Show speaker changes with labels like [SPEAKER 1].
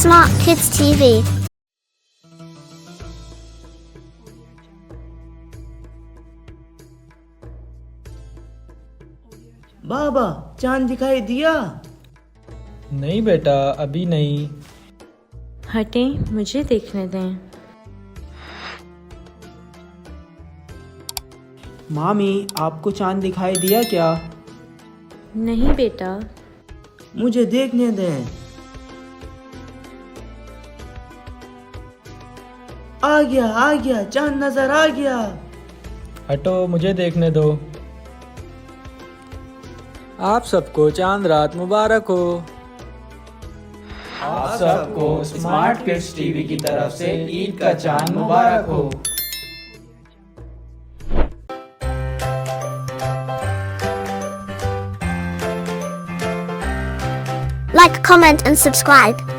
[SPEAKER 1] Smart Kids TV.
[SPEAKER 2] बाबा, चांद दिखाई दिया?
[SPEAKER 3] नहीं बेटा, अभी नहीं।
[SPEAKER 4] हटें, मुझे देखने दें।
[SPEAKER 2] मामी, आपको चांद दिखाई दिया क्या?
[SPEAKER 4] नहीं बेटा।
[SPEAKER 2] मुझे देखने दें। आ गया, चांद नजर आ गया।
[SPEAKER 3] हटो, मुझे देखने दो। आप सबको चांद रात मुबारक हो।
[SPEAKER 5] आप सबको स्मार्ट किड्स टीवी की तरफ से ईद का चांद मुबारक हो।
[SPEAKER 1] Like, comment and subscribe.